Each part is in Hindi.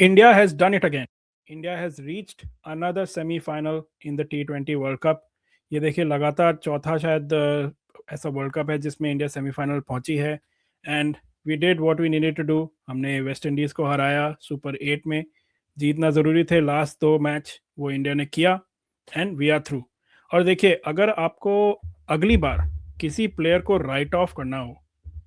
India has done it again. India has reached another semi-final in the T20 World Cup. ये देखिए लगातार चौथा शायद ऐसा वर्ल्ड कप है जिसमें इंडिया सेमीफाइनल पहुंची है and we did what we needed to do. हमने वेस्ट इंडीज़ को हराया सुपर 8 में. जीतना ज़रूरी थे लास्ट दो मैच, वो इंडिया ने किया एंड वी आर थ्रू. और देखिए अगर आपको अगली बार किसी प्लेयर को राइट ऑफ करना हो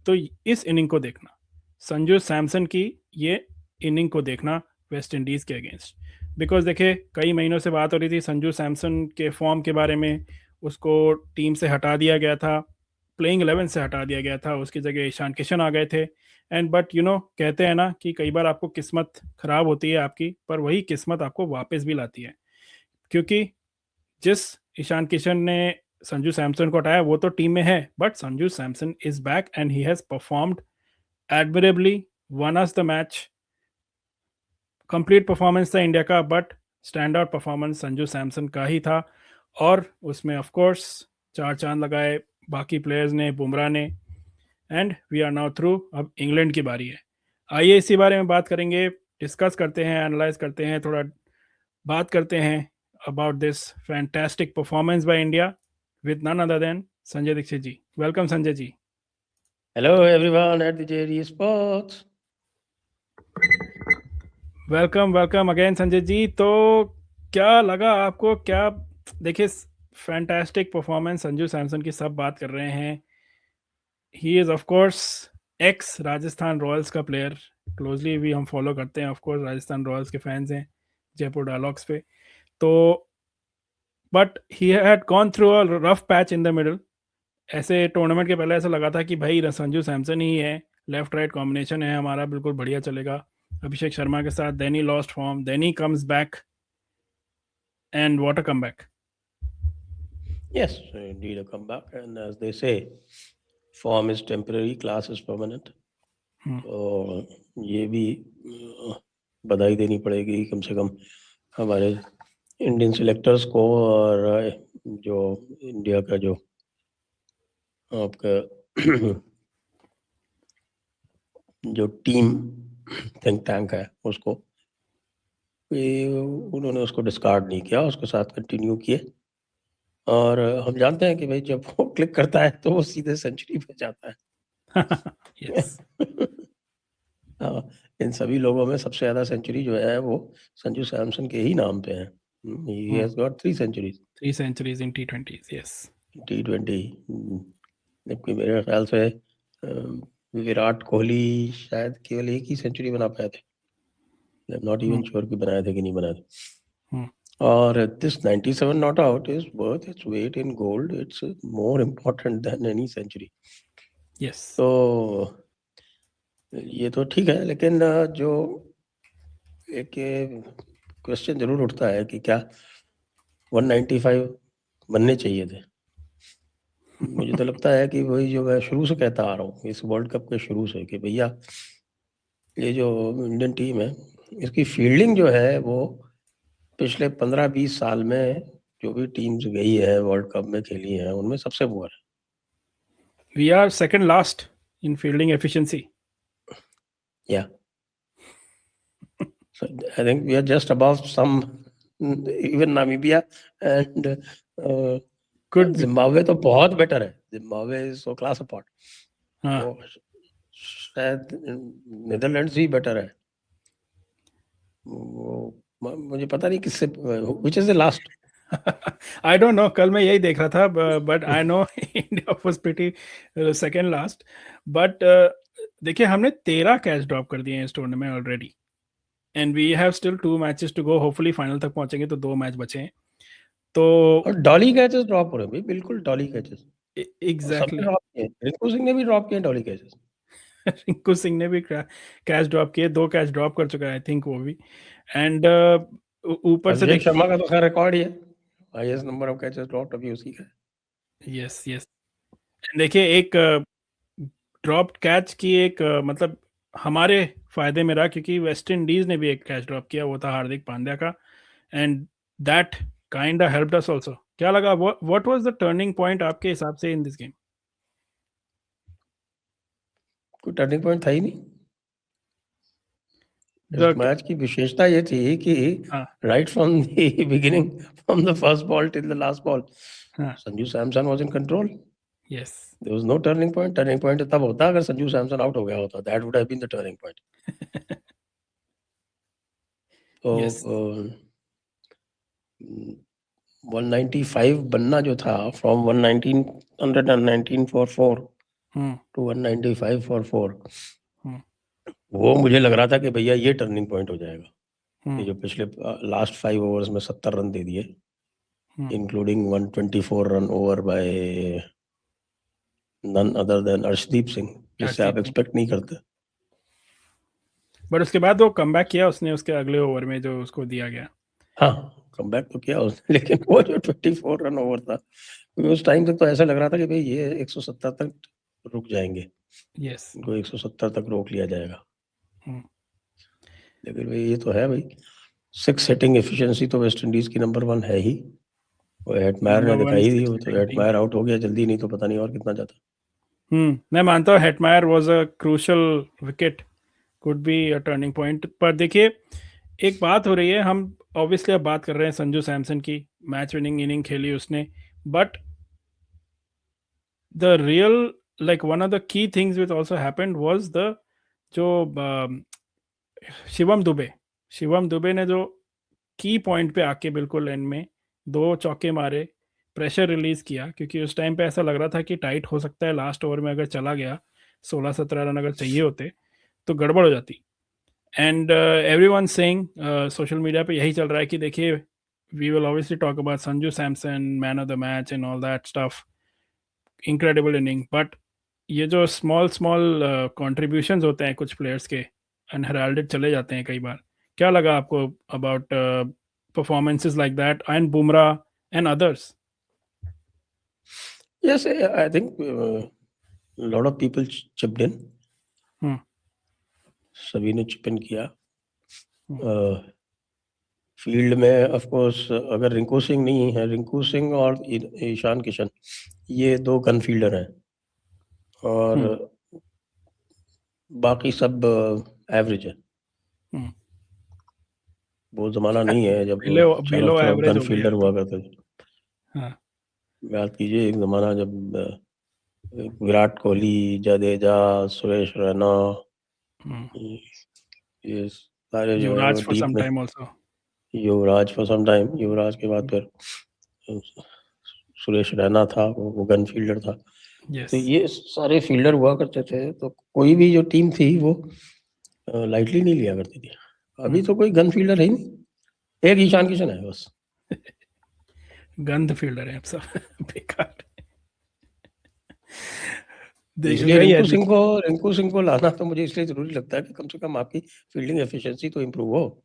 तो इस इनिंग को देखना, संजू सैमसन की ये इनिंग को देखना वेस्ट इंडीज़ के अगेंस्ट. बिकॉज देखिए कई महीनों से बात हो रही थी संजू सैमसन के फॉर्म के बारे में. उसको टीम से हटा दिया गया था, प्लेइंग 11 से हटा दिया गया था, उसकी जगह ईशान किशन आ गए थे. एंड बट कहते हैं ना कि कई बार आपको किस्मत खराब होती है आपकी, पर वही किस्मत आपको वापस भी लाती है. क्योंकि जिस ईशान किशन ने संजू सैमसन को हटाया वो तो टीम में है, but Sanju Samson is back and he has performed admirably, won us the match. Complete performance था इंडिया का, but stand out performance Sanju Samson का ही था. और उसमें ऑफ कोर्स चार चांद लगाए बाकी प्लेयर्स ने, बुमराह ने. And we are now through. अब इंग्लैंड की बारी है. आइए इसी बारे में बात करेंगे, डिस्कस करते हैं, एनालाइज करते हैं, थोड़ा बात करते हैं about this fantastic performance by India with none other than Sanjay Dikshit ji. Welcome Sanjay ji. Hello everyone at the JD Sports. Welcome welcome again Sanjay ji. तो क्या लगा आपको, क्या देखिए फैंटास्टिक परफॉर्मेंस संजू सैमसन की सब बात कर रहे हैं. He is of course x Rajasthan Royals का प्लेयर. क्लोजली भी हम फॉलो करते हैं, ऑफ कोर्स राजस्थान रॉयल्स के फैंस हैं जयपुर डायलॉग्स पे. तो but he had gone through a rough patch in the middle. ऐसे टूर्नामेंट के पहले ऐसा लगा था कि भाई संजू सैमसन ही है, लेफ्ट राइट कॉम्बिनेशन है हमारा, बिल्कुल बढ़िया चलेगा अभिषेक शर्मा के साथ. Then he lost form, then he comes back and what a comeback. Yes, indeed a comeback. And as they say, form is temporary, class is permanent. तो ये भी बधाई देनी पड़ेगी कम से कम हमारे इंडियन सिलेक्टर्स को, और जो इंडिया का जो आपका जो टीम थिंक टैंक है उसको, उन्होंने उसको डिस्कार्ड नहीं किया, उसके साथ कंटिन्यू किए. और हम जानते हैं कि भाई जब वो क्लिक करता है तो वो सीधे सेंचुरी पे जाता है. यस. इन सभी लोगों में सबसे ज्यादा सेंचुरी जो है वो संजू सैमसन के ही नाम पे है. He has got 3 centuries. 3 centuries in T20s. Yes. T20. जबकि मेरे ख्याल से विराट कोहली शायद केवल एक ही सेंचुरी बना पाए थे. I am not even sure कि बनाए थे कि नहीं बनाए थे. और this 97 not out is worth its weight in gold. It's more important than any century. Yes. तो ये तो ठीक है, लेकिन जो एक क्वेश्चन जरूर उठता है कि क्या 195 बनने चाहिए थे. मुझे तो लगता है कि वही जो मैं शुरू से कहता आ रहा हूँ इस वर्ल्ड कप के शुरू से, कि भैया ये जो इंडियन टीम है इसकी फील्डिंग जो है वो पिछले 15-20 साल में जो भी टीम्स गई है वर्ल्ड कप में खेली है उनमें सबसे पुअर है. We are second last in fielding efficiency. Yeah. So I think we are just above some, even Namibia and Could be. Zimbabwe तो बहुत बेटर है. Zimbabwe is so class apart. हाँ. वो शायद नीदरलैंड्स भी बेटर है. वो मुझे पता नहीं किससे, which is the last. I don't know, कल मैं यही देख रहा था, but I know India was pretty second last. But देखिए हमने 13 कैच ड्रॉप कर दिए हैं इस tournament already, and we have still 2 matches to go. Hopefully final तक पहुंचेंगे तो 2 मैच बचे हैं. तो और डॉली कैचेस ड्रॉप हो रहे हैं भाई, बिल्कुल डॉली कैचेस. एग्जैक्टली. रिंकू सिंह ने भी ड्रॉप किए डॉली कैचेस. रिंकू सिंह ने भी कैच ड्रॉप किए, 2 कैच ड्रॉप कर चुका है आई थिंक वो भी. एंड ऊपर से अभिषेक शर्मा का तो खैर रिकॉर्ड ही है, highest number of catches dropped अभी उसी का. Yes yes. देखिए एक ड्रॉप कैच की एक मतलब हमारे फायदे में रहा, क्योंकि वेस्ट इंडीज ने भी एक कैच ड्रॉप किया, वो था हार्दिक पांड्या का, and that kind of helped us also. क्या लगा, what was the turning point आपके हिसाब से इन दिस गेम? कोई टर्निंग पॉइंट था ही नहीं. इस मैच की विशेषता ये थी कि right from the beginning, from the first ball till the last ball, Sanju Samson was in control. Yes, there was no turning point. Turning point तब होता अगर संजू सैमसन आउट हो गया होता. That would have been the turning point. तो यस, 195 बनना जो था, फ्रॉम 119 फॉर 4 टू 195 फॉर 4, वो मुझे लग रहा था कि भैया ये टर्निंग पॉइंट हो जाएगा. ये जो पिछले लास्ट 5 ओवर्स में 70 रन दे दिए, including 124 run over by none other than Arshdeep Singh, जिससे आप एक्सपेक्ट नहीं करते. बट उसके बाद वो कमबैक किया उसने उसके अगले ओवर में जो उसको दिया गया. हाँ, कमबैक तो किया उसने, लेकिन वो जो 24 रन ओवर था, उस टाइम तक तो ऐसा लग रहा था कि भाई ये 170 तक रुक जाएंगे. यस, इनको 170 तक रोक लिया जाएगा. लेकिन भाई ये तो है भाई, 6 हिटिंग एफिशिएंसी तो वेस्ट इंडीज की नंबर 1 है ही. वो हेटमायर ने दिखाई दी. वो तो हेटमायर आउट हो गया जल्दी, नहीं तो पता नहीं और कितना जाता. मैं मानता हूँ Hetmyer was a crucial wicket, could be a turning point. पर देखिए एक बात हो रही है, हम ऑब्वियसली अब बात कर रहे हैं संजू सैमसन की, मैच विनिंग इनिंग खेली उसने, but the real like one of the key things which also happened was the जो शिवम दुबे ने जो की पॉइंट पे आके बिल्कुल एंड में 2 चौके मारे, प्रेशर रिलीज किया, क्योंकि उस टाइम पे ऐसा लग रहा था कि टाइट हो सकता है, लास्ट ओवर में अगर चला गया 16-17 रन अगर चाहिए होते तो गड़बड़ हो जाती. And everyone saying, social media पे यही चल रहा है कि देखिए we will obviously talk about Sanju Samson man of the match and all that stuff, incredible inning, but ये जो स्मॉल कॉन्ट्रीब्यूशंस होते हैं कुछ प्लेयर्स के, अनहेराल्डेड चले जाते हैं कई बार. क्या लगा आपको about performances like that and Bumrah and others? Yes, I think a lot of people chipped in. सभी ने चिप इन किया. फील्ड में ऑफ कोर्स अगर रिंकू सिंह नहीं है, रिंकू सिंह और ईशान किशन, ये 2 गन फील्डर हैं, और बाकी सब एवरेज है. वो जमाना नहीं है जब चारों तरफ गन फील्डर हुआ करते थे. याद कीजिए एक जमाना जब विराट कोहली, जडेजा, सुरेश रैना, ये सारे जो है Yuvraj for some time also, Yuvraj for some time, Yuvraj के बाद फिर सुरेश रैना था, वो गन फील्डर था. तो ये सारे फील्डर हुआ करते थे, तो कोई भी जो टीम थी वो लाइटली नहीं लिया करती थी. अभी तो कोई गन फील्डर है ही नहीं, एक ईशान किशन है बस. गंद फील्डर है सब बेकार. इसलिए रिंकू सिंह को लाना तो मुझे इसलिए जरूरी लगता है कि कम से कम आपकी फील्डिंग एफिशिएंसी तो इम्प्रूव हो.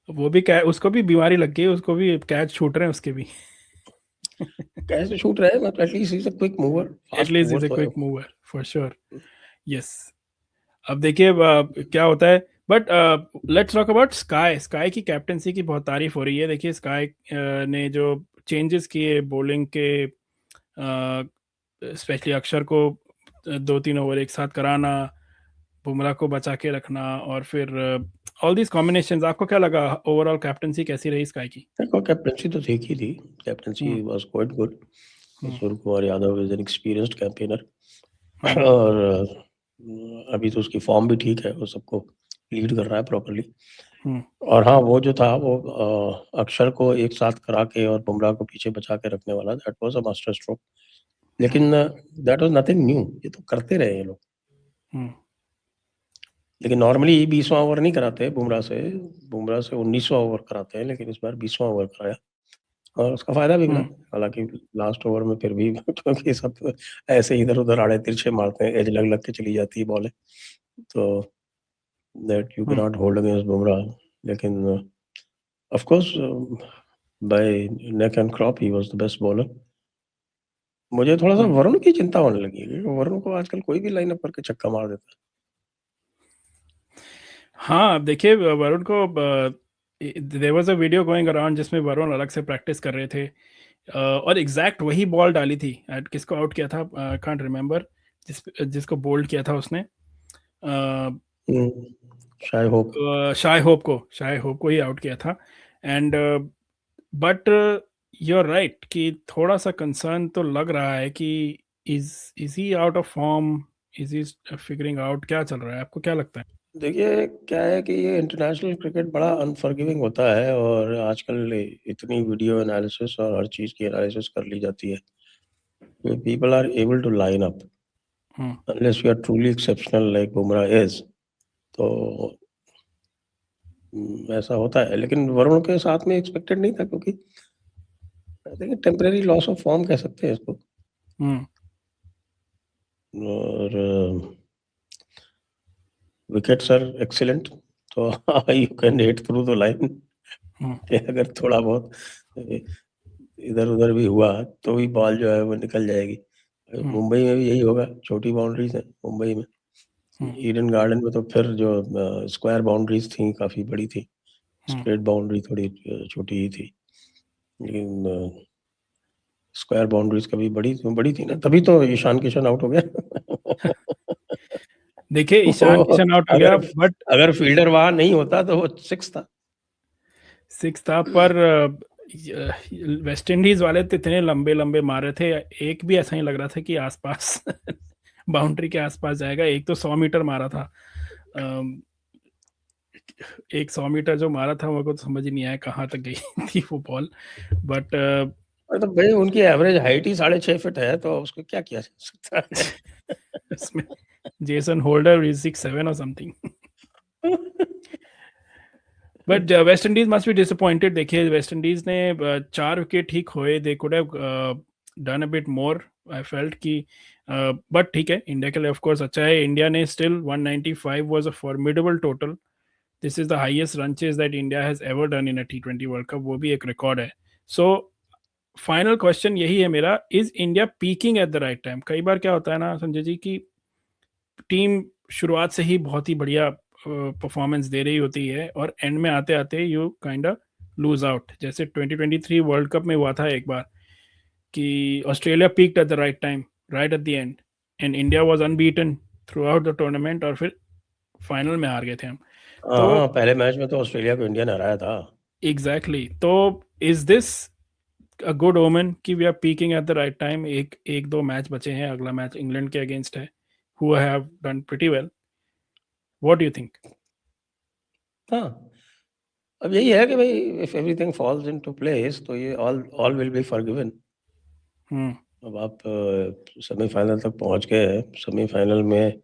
वो भी उसको भी बीमारी लग गई, उसको भी कैच छूट रहे हैं उसके भी. कैच छूट रहे हैं, मतलब at least is a quick mover, at least is a quick mover for sure. Yes, अब देखिए क्या होता है. But let's talk about Sky की कैप्टनसी की बहुत तारीफ हो रही है. देखिए स्काई ने जो चेंजेस किए बॉलिंग के, स्पेशली अक्षर को 2-3 ओवर एक साथ कराना, बुमराह को बचा के रखना, और फिर ऑल दीज कॉम्बिनेशंस, आपको क्या लगा ओवरऑल कैप्टनसी कैसी रही स्काई की? देखो कैप्टनसी तो ठीक ही थी. Captaincy was quite good. Surya Kumar Yadav is an experienced campaigner, और अभी तो उसकी फॉर्म भी ठीक है, वो सबको लीड कर रहा है प्रॉपर्ली. और हाँ, वो जो था वो अक्षर को एक साथ करा के और बुमराह को पीछे बचा के रखने वाला, that was a master stroke. लेकिन दैट वाज नथिंग न्यू, ये तो करते रहे ये लोग. लेकिन नॉर्मली 20वां ओवर नहीं कराते बुमराह से 19वां ओवर कराते हैं, लेकिन इस बार 20वां ओवर कराया और उसका फायदा भी मिला. हालांकि लास्ट ओवर में फिर भी क्योंकि सब ऐसे इधर उधर आड़े तिरछे मारते हैं, एज लग लग के चली जाती है बॉलें, तो that you can not hold against Bumrah. लेकिन of course by neck and crop he was the best bowler. मुझे थोड़ा सा वरुण की चिंता होने लगी है. वरुण को आजकल कोई भी लाइनअप करके छक्का मार देता है. हाँ, देखिए वरुण को there was a video going around जिसमें वरुण अलग से प्रैक्टिस कर रहे थे, और एग्जैक्ट वही बॉल डाली थी. किसको आउट किया था, कांट रिमेंबर, जिसको बोल्ड किया था उसने. शाय होप को ही आउट किया था. And but you are right कि थोड़ा सा कंसर्न तो लग रहा है कि is he out of form, is he figuring out, क्या चल रहा है, आपको क्या लगता है? देखिए क्या है कि ये इंटरनेशनल क्रिकेट बड़ा अनफॉरगिविंग होता है, और आजकल इतनी वीडियो एनालिसिस और हर चीज़ की एनालिसिस कर ली जाती है. People are able to line up unless you are truly exceptional like Bumrah is. तो ऐसा होता है, लेकिन वरुण के साथ में एक्सपेक्टेड नहीं था, क्योंकि I think temporary loss of form कह सकते हैं इसको. और विकेट्स आर एक्सीलेंट, तो you can hit through the line. अगर थोड़ा बहुत इधर उधर भी हुआ तो भी बॉल जो है वो निकल जाएगी. मुंबई में भी यही होगा, छोटी बाउंड्रीज है मुंबई में. ईडन गार्डन में तो फिर जो स्क्वायर बाउंड्रीज थी काफी बड़ी थी, स्ट्रेट बाउंड्री थोड़ी छोटी ही थी, लेकिन स्क्वायर बाउंड्रीज कभी बड़ी थी ना, तभी तो ईशान किशन आउट हो गया. देखिए ईशान किशन आउट हो गया, बट अगर फील्डर वहां नहीं होता तो वो 6 था. पर वेस्ट इंडीज वाले तो इतने लंबे लंबे मारे थे, एक भी ऐसा ही लग रहा था कि आसपास बाउंड्री के आसपास जाएगा. एक तो 100 मीटर मारा था, एक 100 मीटर जो मारा था मेरे को तो समझ ही नहीं आया कहाँ तक गई थी वो बॉल. बट तो भाई उनकी एवरेज हाइट ही 6.5 फीट है, तो उसको क्या किया जा सकता है. उसमें जेसन होल्डर इज 6'7" और something. But West Indies must be disappointed. देखिए वेस्ट इंडीज ने 4 विकेट ही खोए. They could have done a bit more, I felt कि बट ठीक है, इंडिया के लिए ऑफ कोर्स अच्छा है. इंडिया ने still 195 was a formidable total. This is the highest run chase that India has ever done in a T20 world cup, वो भी एक रिकॉर्ड है. सो फाइनल क्वेश्चन यही है मेरा, is India peeking at the right time? कई बार क्या होता है ना संजय जी की टीम शुरुआत से ही बहुत ही बढ़िया परफॉर्मेंस दे रही होती है और एंड में आते आते you kind of lose out. जैसे 2023 वर्ल्ड कप में हुआ था एक बार कि Australia peaked eight the right time, right at the end, and India was unbeaten through out the tournament और फिर फाइनल में हार गए थे हम. तो पहले मैच में तो ऑस्ट्रेलिया को इंडिया ने हराया था. एग्जैक्टली. तो is this a good omen कि we are peaking at the right time? एक दो मैच बचे हैं, अगला मैच इंग्लैंड के अगेंस्ट है, who have done pretty well. What do you think? हाँ, अब यही है कि भाई if everything falls into place तो ये ऑल विल बी फॉरगिवन. अब आप सेमीफाइनल तक पहुंच गए हैं. सेमीफाइनल में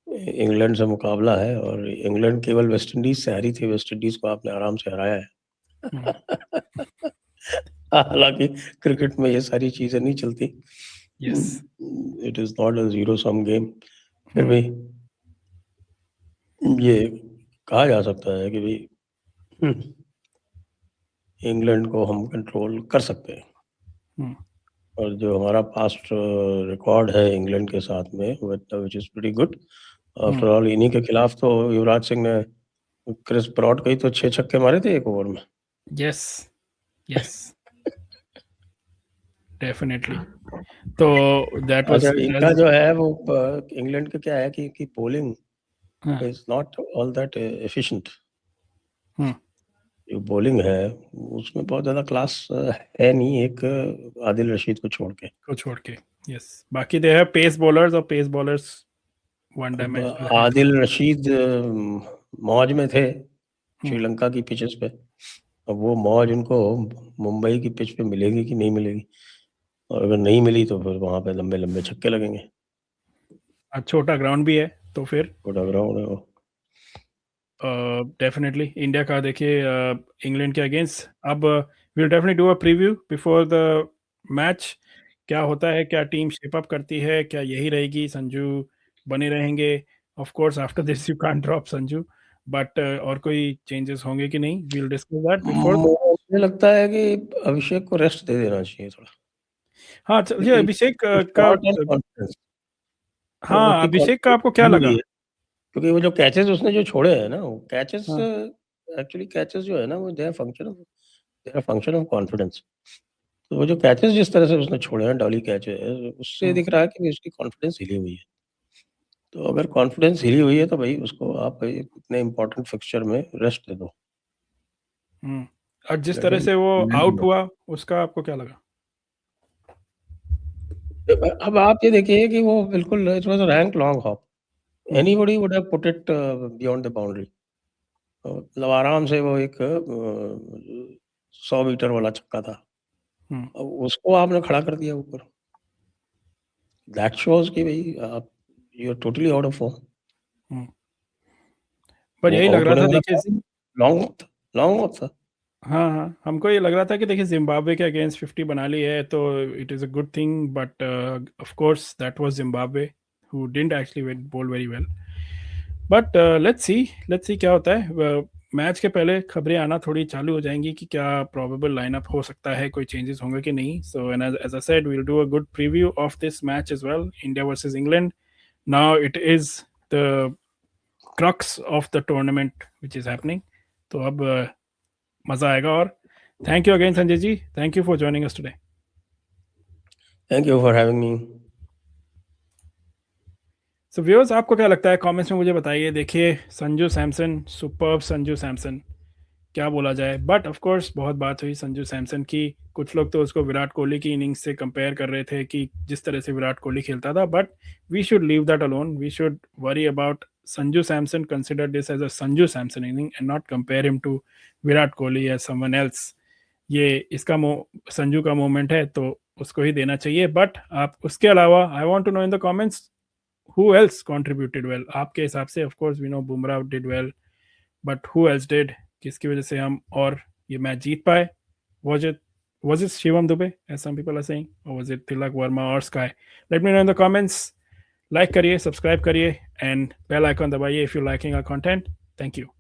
इंग्लैंड से मुकाबला है, और इंग्लैंड केवल वेस्ट इंडीज से हारी थी. वेस्ट इंडीज को आपने आराम से हराया है. हालांकि क्रिकेट में ये सारी चीजें नहीं चलती. It is not a zero sum game. फिर भी ये कहा जा सकता है कि भाई इंग्लैंड को हम कंट्रोल कर सकते हैं. और जो हमारा पास्ट रिकॉर्ड है इंग्लैंड के साथ में, which is pretty good. After all इन्हीं के खिलाफ तो युवराज सिंह ने क्रिस ब्रॉड को ही तो 6 छक्के मारे थे एक ओवर में. Yes yes definitely. तो दैट वाज इनका जो है वो इंग्लैंड का क्या है कि bowling is not all that efficient. जो बॉलिंग है उसमें बहुत ज्यादा क्लास है नहीं, एक आदिल रशीद को छोड़ के. यस, बाकी दे हैव पेस बॉलर्स और pace bowlers one dimensional. Adil Rashid मौज में थे श्रीलंका की पिचेस पे. अब वो मौज उनको मुंबई की पिच पे मिलेगी कि नहीं मिलेगी, और अगर नहीं मिली तो फिर वहां पे लंबे लंबे छक्के लगेंगे. छोटा ग्राउंड भी है तो फिर छोटा ग्राउंड है वो. डेफिनेटली इंडिया का देखिए इंग्लैंड के अगेंस्ट. अब will definitely do a preview before the match. क्या होता है, क्या टीम शेप अप करती है, क्या यही रहेगी, संजू बने रहेंगे? Of course after this you can't drop Sanju, but और कोई चेंजेस होंगे कि नहीं, we will discuss that before. मुझे लगता है कि अभिषेक को रेस्ट दे देना चाहिए थोड़ा. हाँ चलिए, अभिषेक का हाँ अभिषेक का आपको क्या लगा? क्योंकि वो जो कैचेस उसने जो छोड़े हैं ना, वो कैचेस एक्चुअली कैचेस जो है ना वो they are function of confidence. तो वो जो कैचेस जिस तरह से उसने छोड़े हैं, डॉली कैच है, उससे दिख रहा है कि उसकी कॉन्फिडेंस हिली हुई है. तो अगर कॉन्फिडेंस हिली हुई है तो भाई उसको आप इतने इम्पोर्टेंट फिक्सचर में रेस्ट दे दो। और जिस Let तरह him से वो let आउट him- हुआ उसका आपको क्या लगा? अब आप ये देखिए कि वो बिल्कुल it was a rank long hop, anybody would have put it beyond the boundary. मतलब आराम से वो एक 100 मीटर वाला छक्का था, अब उसको आपने खड़ा कर दिया ऊपर। दैट शोज कि भाई आप you are totally out of form. पर यही लग रहा था देखिए, लॉन्ग लॉन्ग था। हाँ, हमको ये लग रहा था कि देखिए जिम्बाब्वे के अगेंस्ट 50 बना ली है तो it is a good thing, but of course that was Zimbabwe who didn't actually bowl very well. But let's see क्या होता है। मैच के पहले खबरें आना थोड़ी चालू हो जाएंगी कि क्या प्रोबेबल लाइनअप हो सकता है, कोई चेंजेस होंगे कि नहीं। So as I said we will do a good preview of this match as well, India versus England. Now it is the crux of the tournament which is happening. तो अब मजा आएगा। और thank you again Sanjay ji, thank you for joining us today. Thank you for having me. So viewers, आपको क्या लगता है कमेंट्स में मुझे बताइए। देखिए संजू सैमसन, सुपर्ब संजू सैमसन, क्या बोला जाए। बट ऑफ कोर्स बहुत बात हुई संजू सैमसन की, कुछ लोग तो उसको विराट कोहली की इनिंग्स से कंपेयर कर रहे थे कि जिस तरह से विराट कोहली खेलता था। But we should leave that alone, we should worry about Sanju Samson, consider this as a Sanju Samson inning and not compare him to Virat Kohli या समवन एल्स। ये इसका संजू का मोमेंट है तो उसको ही देना चाहिए। बट आप उसके अलावा I want to know in the comments who else contributed well आपके हिसाब से। Of course we know Bumrah did well, but who else did, किसकी वजह से हम और ये मैच जीत पाए। was it Shivam Dube as some people are saying, or was it Tilak Verma or Sky? Let me know in the comments. Like करिए, सब्सक्राइब करिए एंड बेल आइकन दबाइए if you're liking our content. Thank you.